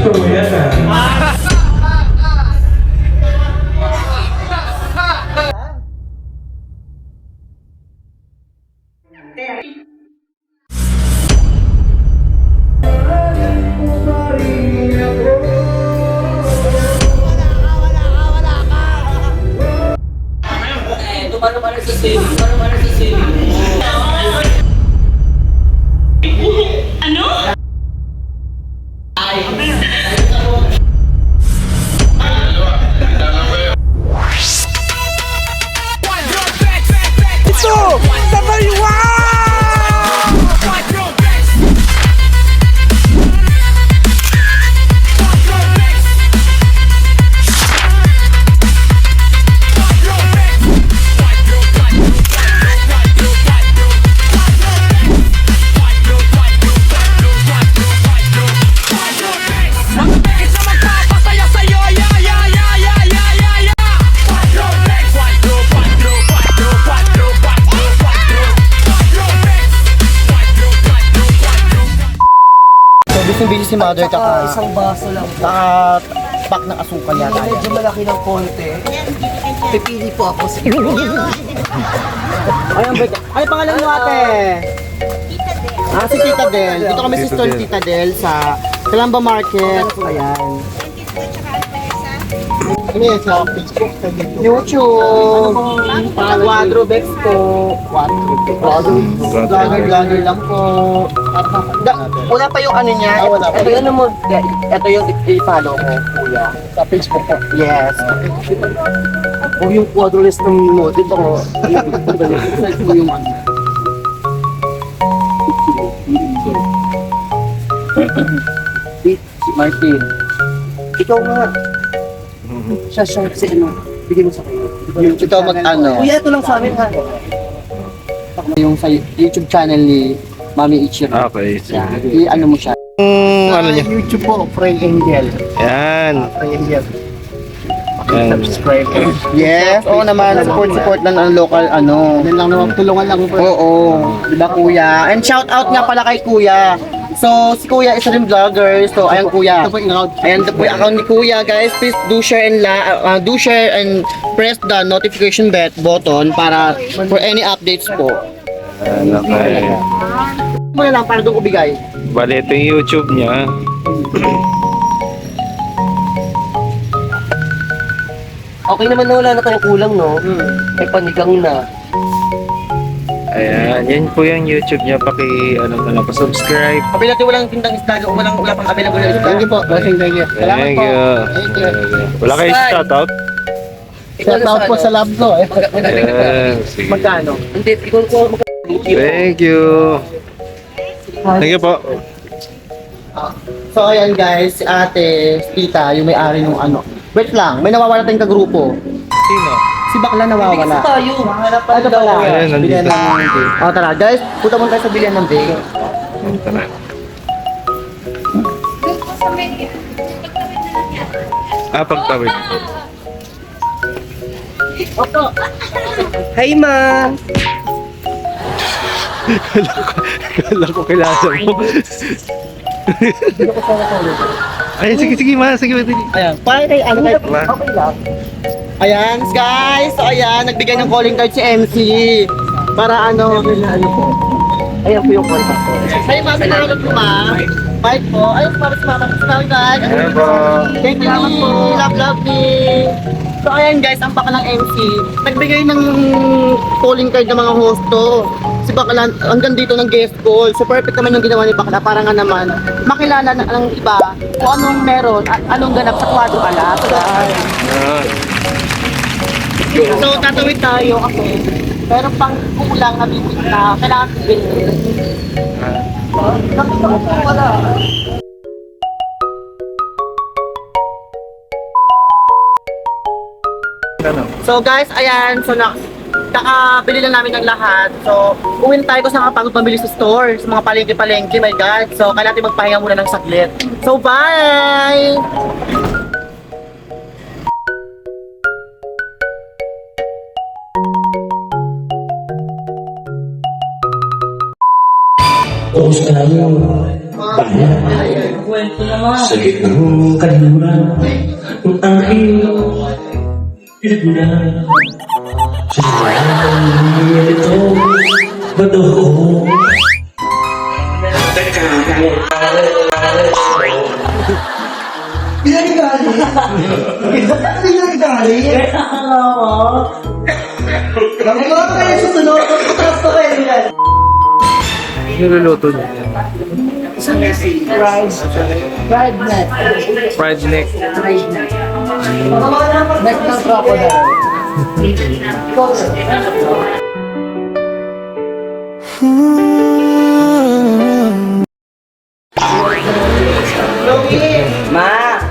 Gusto mo yan ah. Lumano-mano sa ceiling. Lumano-mano sa ceiling. Ano? Ay. Ito! Number one! Busy si mother Saka isang baso lang. pack ng asukal yata. Medyo malaki ng konti. Pipili po ako sa Ayun, ano pangalan mo ate? Si Tita Del. Dito kami sa store ni Tita Del sa Calamba Market. Ayan. Ano yan sa Facebook? YouTube. Quadrobex po. Vlogger lang po. Wala pa yung ano niya. Ito yun mo. Ito yung i-follow ko, kuya. Sa Facebook po? Yes. O yung quadroless ng mo. Dito ko. Search mo yung ano. Si Martin. Ikaw nga. Siya si ano. Bigyan mo sa kayo. Ikaw mag-ano. Kuya, ito lang sa amin ha. Yung sa YouTube channel ni Mami Ichiro. Okay. Yeah. I-ano mo siya. Ano niya? YouTube po, Pray Angel. Yan. Pray Angel. Yan. Subscribe. Yes, oo naman. Support lang ang local ano. Yan lang naman, tulungan lang po. Oo. Diba kuya? And shout out nga pala kay kuya. So, si kuya isa rin vlogger. So, ayan kuya. Ayan po yung account ni kuya, guys. Please do share and press the notification button para for any updates po. Okay. Muna lang para doon ko bigay. Bali, ito yung YouTube niya. Okay naman na wala na tayong kulang, no? May panigang na. Ayan, yan po yung YouTube niya. Pa-subscribe. Kapila natin walang tindang isda, wala pang available na isda. Thank you po. Thank you. Salamat Thank po. you. Thank you. Wala kayo shoutout? Shout out po sa lab ko. Ayan, sige. Magkano? Hindi, ikaw ko Thank you. Thank you po. So ayan guys, si ate, si tita, yung may-ari ng ano. Wait lang, may nawawala tayong kagrupo. Sino? Si bakla nawawala. tayo. Ito pala. Ayan, nandito. Bilihan ng bake. O tara guys, punta muna tayo sa bilihan ng bake. Tara. Pagtawid. Hi, ma! Kala ko kilala mo. Ay, sige, ma. Sige, Ayan, paano kayo, ano kayo? Ma. Okay lang. Ayan guys, so ayan, nagbigay ng calling card si MC. Para ano, Ayan po yung contact ko. ay ma'am, salamat po ma'am. Bye po. Ay, para sa mama. Salamat guys. Ayan po. Thank you po. Love me. So ayan guys, ang baka ng MC. Nagbigay ng calling card ng mga hosto. Si Bakla hanggang dito ng guest call. So perfect naman yung ginawa ni Bakla para nga naman makilala ng iba kung anong meron at anong ganap sa Quadro Alaska. Ayan. So tatawid tayo kasi meron pang kulang na bibig na kailangan bilhin. Nakita ko po wala. So guys, ayan, so kakabili lang namin ng lahat. So, uwin tayo kung saan kapagod pambili sa store, sa mga palengke-palengke, my God. So, kailangan natin magpahinga muna ng saglit. So, bye! Kumusta na mo? Bayan. Kwento naman. Sakit ng kalimutan ng aking pinagmulan. Sinasabi ito, ba't ako? Niluluto niya. Fried neck. Neck ng crocodile. Ma!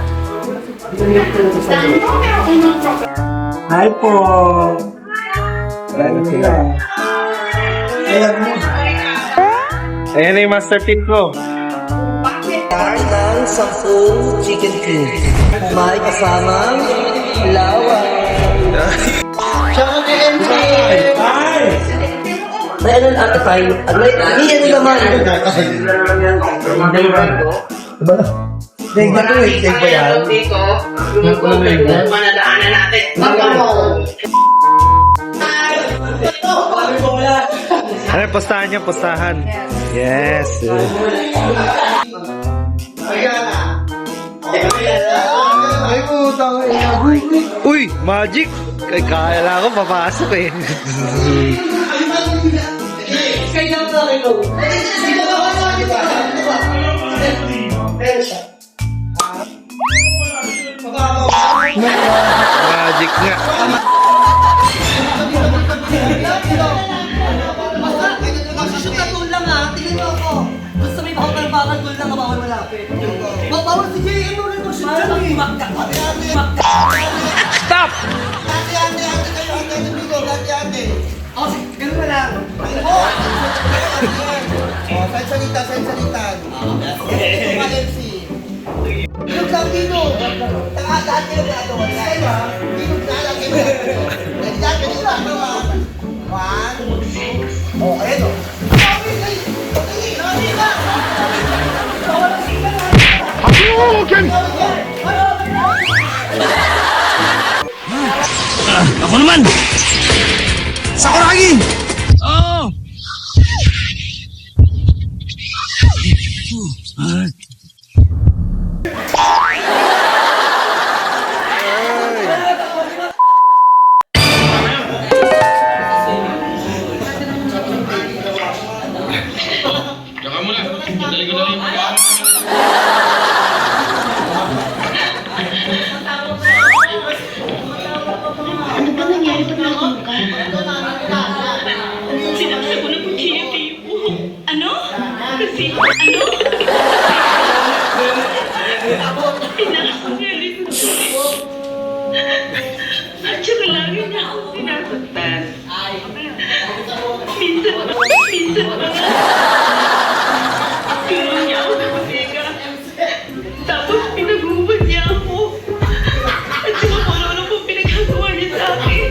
Hi po! Ayan na yung masterpiece ko. Ng 10 chicken king. May kasamang laway. May ano ate fry? Ano ano naman? Deg na ko eh, deg ba yan? Manadaanan natin. Ano, postahan niyo, postahan. Yes. Uy, magic! Kaya lang ako, papasok eh. Magic nga. Shoot na tool lang ha, tingnan mo ako. Gusto may bakal tool lang, bawal malapit. Bawal si Jay, ano rin mag-shoot dyan eh. Stop! Oh, ganun na lang. Sensalitan. Ilog lang dito. Daan kayo na ito. Ilog na lang kayo. Daan kayo na ito. One. Oh, ayan o. Ako naman! Sakuragi! Oh! Ano ba nangyari pag nakulong ka? Sinaksa ko na po kiniti mo. Ano? Kasi, ano? Pinakasangali ko siya. At saka lagi niya akong sinasaktan. Minsan pa nga. Tulong niya ako sa bodega. Tapos pinagubad niya ako. At saka kung ano po pinagagawa niya sa akin.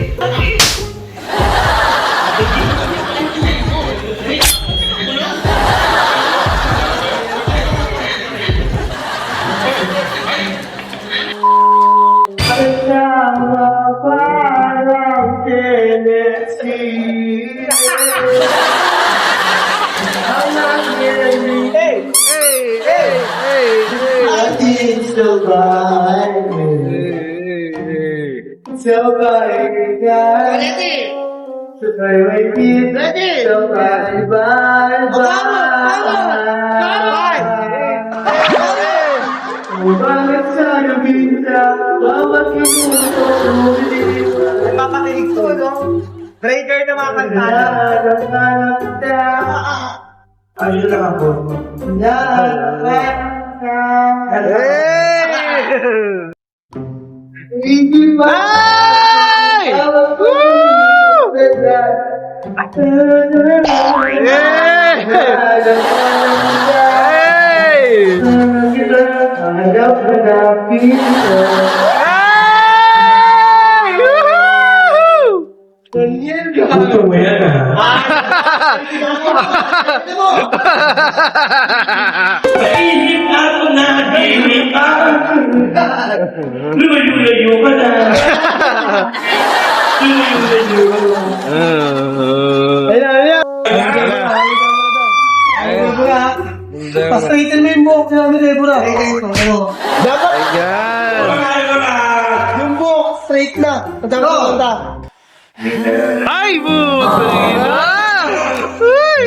Papakilig to, no? Breaker na mga kanta. Ayun lang ako. Gusto mo yan ah. Kainit ako na, ginit ako. Lumayo-layo ka na. Lumayo-layo ka na. Pastraighten mo yung buhok namin, Deborah. Dapat Ayan. yung buhok straight na. Ang dami ko punta. Ay, buto na! Uy!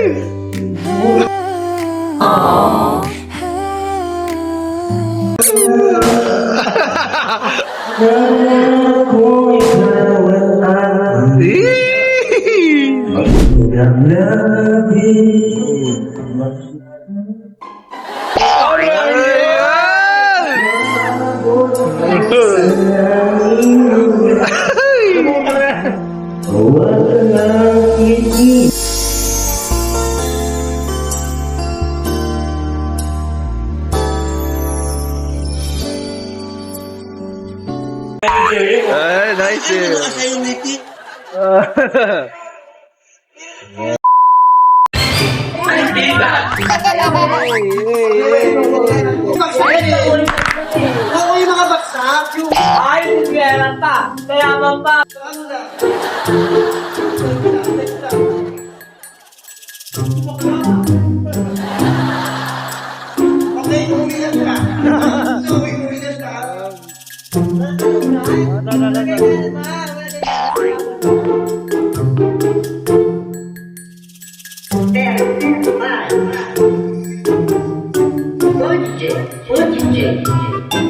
Kung ikaw ang Ay, nice eh. Ako yung mga baksak. Yung... Ay, pera pa. Mayaman pa. Ano na? Okay, umilan ka. Umilan ka. Ô, DJ.